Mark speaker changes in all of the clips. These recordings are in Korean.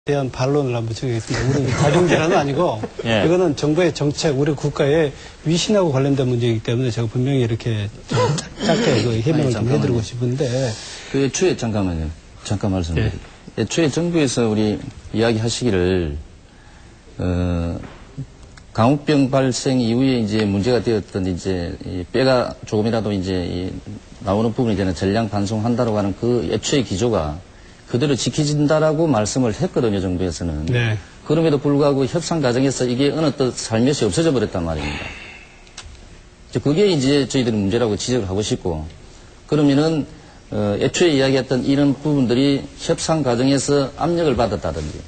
Speaker 1: 대한 반론을 한번 드리겠습니다. 우리는 가정질환은 아니고
Speaker 2: 예.
Speaker 1: 이거는 정부의 정책, 우리 국가의 위신하고 관련된 문제이기 때문에 제가 분명히 이렇게 좀 짧게 그 해명을 좀 해드리고 싶은데.
Speaker 3: 그 애초에 잠깐만요. 잠깐 말씀드릴게요. 예. 애초에 정부에서 우리 이야기하시기를 광우병 발생 이후에 이제 문제가 되었던 이제 이 뼈가 조금이라도 이제 나오는 부분이 되는 전량 반송한다라고 하는 그 애초의 기조가 그대로 지켜진다라고 말씀을 했거든요, 정부에서는.
Speaker 1: 네.
Speaker 3: 그럼에도 불구하고 협상 과정에서 이게 어느 또 살며시 없어져 버렸단 말입니다. 그게 이제 저희들이 문제라고 지적을 하고 싶고, 그러면은, 애초에 이야기했던 이런 부분들이 협상 과정에서 압력을 받았다든지,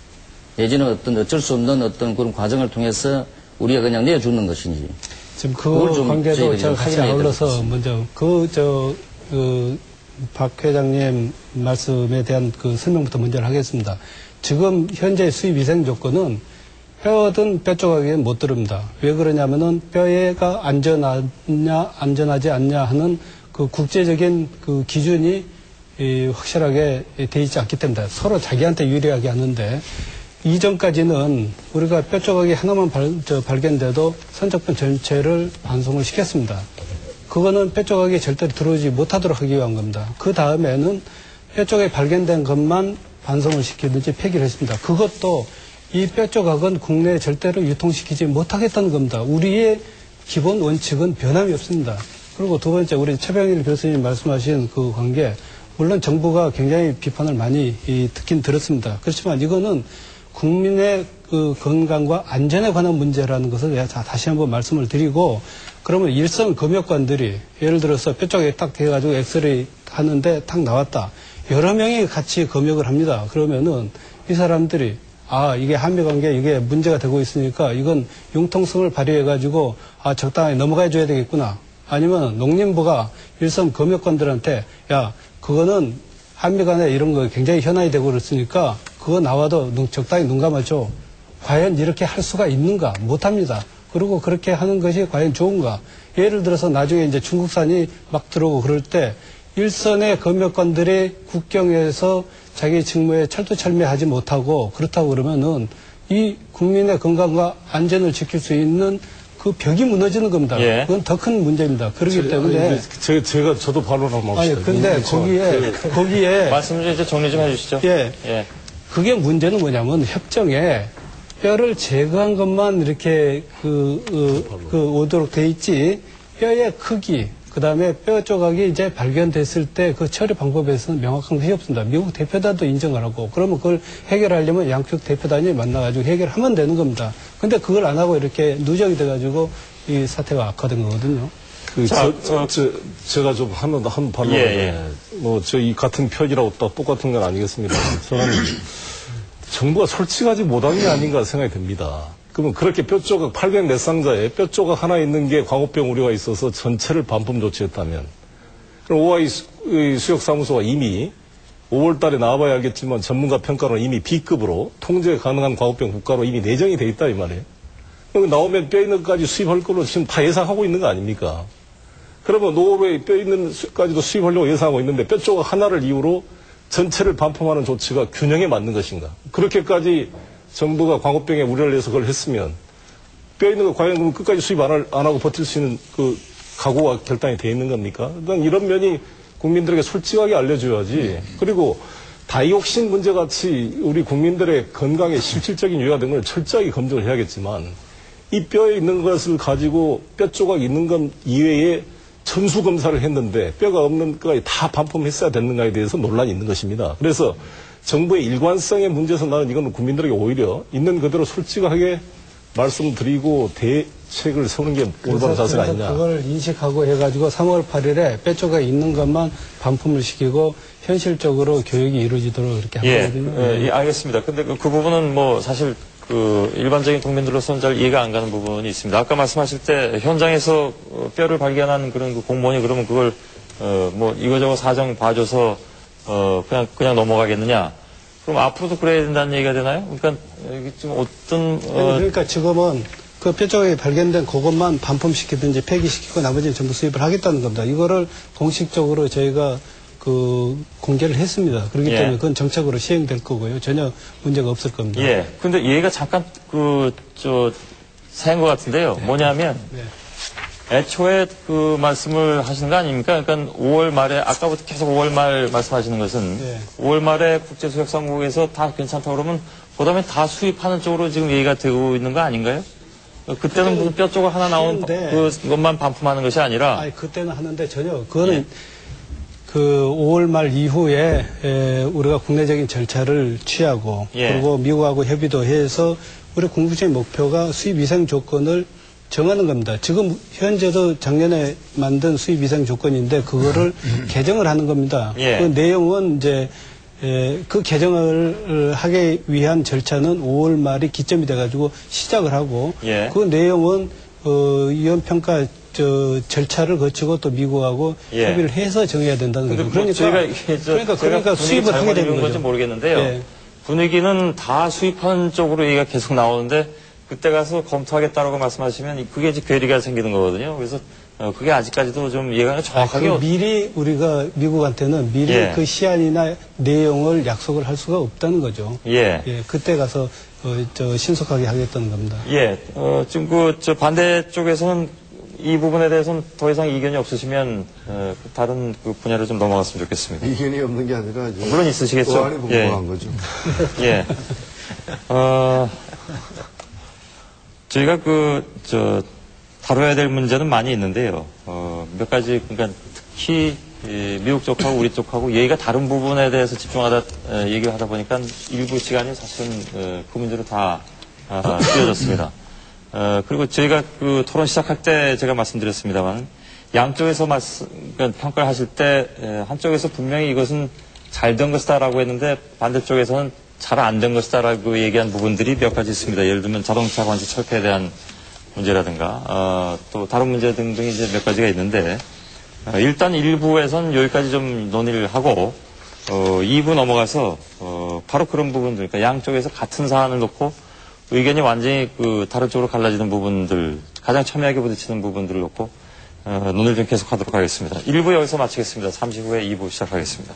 Speaker 3: 내지는 어떤 어쩔 수 없는 어떤 그런 과정을 통해서 우리가 그냥 내어주는 것인지.
Speaker 1: 지금 그 관계도 제가 같이 아울러서 먼저 박 회장님 말씀에 대한 그 설명부터 먼저 하겠습니다. 지금 현재 수입 위생 조건은 뼈든 뼈 조각에는 못 들어옵니다. 왜 그러냐면은 뼈가 안전하냐 안전하지 않냐 하는 그 국제적인 그 기준이 확실하게 돼 있지 않기 때문에 서로 자기한테 유리하게 하는데, 이전까지는 우리가 뼈 조각이 하나만 발견돼도 선적변 전체를 반송을 시켰습니다. 그거는 뼈 조각이 절대로 들어오지 못하도록 하기 위한 겁니다. 그 다음에는 뼈 조각이 발견된 것만 반송을 시키든지 폐기를 했습니다. 그것도 이 뼈 조각은 국내에 절대로 유통시키지 못하겠다는 겁니다. 우리의 기본 원칙은 변함이 없습니다. 그리고 두 번째, 우리 최병일 교수님 말씀하신 그 관계, 물론 정부가 굉장히 비판을 많이 듣긴 들었습니다. 그렇지만 이거는 국민의 그 건강과 안전에 관한 문제라는 것을 다시 한번 말씀을 드리고, 그러면 일선 검역관들이 예를 들어서 뼈 쪽에 딱 돼가지고 엑스레이 하는데 딱 나왔다. 여러 명이 같이 검역을 합니다. 그러면은 이 사람들이 이게 한미관계 이게 문제가 되고 있으니까 이건 융통성을 발휘해가지고 적당히 넘어가 줘야 되겠구나. 아니면 농림부가 일선 검역관들한테 그거는 한미 간에 이런 거 굉장히 현안이 되고 그렇으니까 그거 나와도 적당히 눈 감아줘. 과연 이렇게 할 수가 있는가? 못합니다. 그리고 그렇게 하는 것이 과연 좋은가? 예를 들어서 나중에 이제 중국산이 막 들어오고 그럴 때 일선의 검역관들이 국경에서 자기 직무에 철두철미하지 못하고 그렇다고 그러면은 이 국민의 건강과 안전을 지킬 수 있는 그 벽이 무너지는 겁니다.
Speaker 2: 예.
Speaker 1: 그건 더 큰 문제입니다. 그렇기 때문에
Speaker 4: 저도 발언하고
Speaker 1: 아니 근데 거기에
Speaker 2: 말씀 좀 이제 정리 좀 해주시죠.
Speaker 1: 예. 그게 문제는 뭐냐면 협정에 뼈를 제거한 것만 이렇게 오도록 돼 있지, 뼈의 크기, 그 다음에 뼈 조각이 이제 발견됐을 때 그 처리 방법에서는 명확한 것이 없습니다. 미국 대표단도 인정을 하고, 그러면 그걸 해결하려면 양쪽 대표단이 만나가지고 해결하면 되는 겁니다. 근데 그걸 안 하고 이렇게 누적이 돼가지고 이 사태가 악화된 거거든요.
Speaker 4: 제가 좀 한 발언에, 이 같은 편이라고 똑같은 건 아니겠습니다. 저는 정부가 솔직하지 못한 게 아닌가 생각이 듭니다. 그러면 그렇게 뼈 조각 804상자에 뼈 조각 하나 있는 게 광우병 우려가 있어서 전체를 반품 조치했다면, 그럼 OI 수역사무소가 이미 5월 달에 나와봐야 알겠지만 전문가 평가로 이미 B급으로 통제 가능한 광우병 국가로 이미 내정이 돼 있다 이 말이에요. 그럼 나오면 뼈 있는 것까지 수입할 걸로 지금 다 예상하고 있는 거 아닙니까? 그러면 노르웨이 뼈 있는 것까지도 수입하려고 예상하고 있는데 뼈 조각 하나를 이유로 전체를 반품하는 조치가 균형에 맞는 것인가? 그렇게까지 정부가 광우병에 우려를 해서 그걸 했으면 뼈 있는 거 과연 끝까지 수입 안 하고 버틸 수 있는 그 각오가 결단이 돼 있는 겁니까? 일단 이런 면이 국민들에게 솔직하게 알려줘야지. 그리고 다이옥신 문제같이 우리 국민들의 건강에 실질적인 유해가 된 걸 철저하게 검증을 해야겠지만, 이 뼈에 있는 것을 가지고 뼈 조각 있는 것 이외에 전수 검사를 했는데 뼈가 없는 것까지 다 반품했어야 됐는가에 대해서 논란이 있는 것입니다. 그래서 정부의 일관성의 문제에서 나는 이건 국민들에게 오히려 있는 그대로 솔직하게 말씀드리고 대책을 세우는 게 올바른 자세가 아니냐.
Speaker 1: 그걸 인식하고 해가지고 3월 8일에 뼈 조각 있는 것만 반품을 시키고 현실적으로 교육이 이루어지도록 이렇게 하거든요.
Speaker 2: 예, 알겠습니다. 근데 그 부분은 뭐 사실 일반적인 국민들로서는 잘 이해가 안 가는 부분이 있습니다. 아까 말씀하실 때 현장에서 뼈를 발견한 그런 그 공무원이 그러면 그걸 이거저거 사정 봐줘서 그냥 넘어가겠느냐? 그럼 앞으로도 그래야 된다는 얘기가 되나요? 그러니까 지금 어떤
Speaker 1: 그러니까 지금은 그 뼈 조각이 발견된 그것만 반품시키든지 폐기시키고 나머지는 전부 수입을 하겠다는 겁니다. 이거를 공식적으로 저희가 공개를 했습니다. 그렇기
Speaker 2: 예.
Speaker 1: 때문에 그건 정책으로 시행될 거고요. 전혀 문제가 없을 겁니다.
Speaker 2: 예. 근데 얘가 잠깐 새인 것 같은데요. 뭐냐면,
Speaker 1: 네.
Speaker 2: 애초에 그 말씀을 하시는 거 아닙니까? 그러니까 5월 말에, 아까부터 계속 5월 말 말씀하시는 것은,
Speaker 1: 네.
Speaker 2: 5월 말에 국제수역상국에서 다 괜찮다 그러면, 그 다음에 다 수입하는 쪽으로 지금 얘기가 되고 있는 거 아닌가요? 그때는 무슨 뼈 조각 하나 나온
Speaker 1: 하는데,
Speaker 2: 그것만 반품하는 것이 아니라,
Speaker 1: 아니, 그때는 하는데 전혀, 그거는 그 5월 말 이후에 우리가 국내적인 절차를 취하고,
Speaker 2: 예.
Speaker 1: 그리고 미국하고 협의도 해서 우리 궁극적인 목표가 수입 위생 조건을 정하는 겁니다. 지금 현재도 작년에 만든 수입 위생 조건인데 그거를 개정을 하는 겁니다.
Speaker 2: 예.
Speaker 1: 그 내용은 이제 그 개정을 하기 위한 절차는 5월 말이 기점이 돼가지고 시작을 하고
Speaker 2: 예.
Speaker 1: 그 내용은 위헌평가 절차를 거치고 또 미국하고
Speaker 2: 예.
Speaker 1: 협의를 해서 정해야 된다는
Speaker 2: 근데
Speaker 1: 거죠.
Speaker 2: 뭐
Speaker 1: 그러니까 수입을 하게 되는
Speaker 2: 건지
Speaker 1: 거죠.
Speaker 2: 모르겠는데요.
Speaker 1: 예.
Speaker 2: 분위기는 다 수입하는 쪽으로 얘기가 계속 나오는데 그때 가서 검토하겠다라고 말씀하시면 그게 이제 괴리가 생기는 거거든요. 그래서 그게 아직까지도 좀 이해가 정확하게
Speaker 1: 미리 우리가 미국한테는 미리
Speaker 2: 예.
Speaker 1: 그 시한이나 내용을 약속을 할 수가 없다는 거죠.
Speaker 2: 예.
Speaker 1: 그때 가서 신속하게 하겠다는 겁니다.
Speaker 2: 예. 지금 반대 쪽에서는 이 부분에 대해서는 더 이상 이견이 없으시면 다른 그 분야로 좀 넘어갔으면 좋겠습니다.
Speaker 5: 이견이 없는 게 아니라
Speaker 2: 물론 있으시겠죠.
Speaker 5: 또한이 궁금한 거죠.
Speaker 2: 예. 저희가 다뤄야 될 문제는 많이 있는데요. 몇 가지, 그러니까 특히 미국 쪽하고 우리 쪽하고 얘기가 다른 부분에 대해서 집중하다 얘기를 하다 보니까 일부 시간이 사실은 그 문제로 다 쓰여졌습니다. 그리고 저희가 그 토론 시작할 때 제가 말씀드렸습니다만 양쪽에서 그러니까 평가를 하실 때 한쪽에서 분명히 이것은 잘 된 것이다라고 했는데 반대쪽에서는 잘 안 된 것이다라고 얘기한 부분들이 몇 가지 있습니다. 예를 들면 자동차 관세 철폐에 대한 문제라든가 또 다른 문제 등등이 이제 몇 가지가 있는데 일단 1부에선 여기까지 좀 논의를 하고 2부 넘어가서 바로 그런 부분들, 그러니까 양쪽에서 같은 사안을 놓고 의견이 완전히 다른 쪽으로 갈라지는 부분들, 가장 첨예하게 부딪히는 부분들을 놓고 논의를 좀 계속하도록 하겠습니다. 1부 여기서 마치겠습니다. 잠시 후에 2부 시작하겠습니다.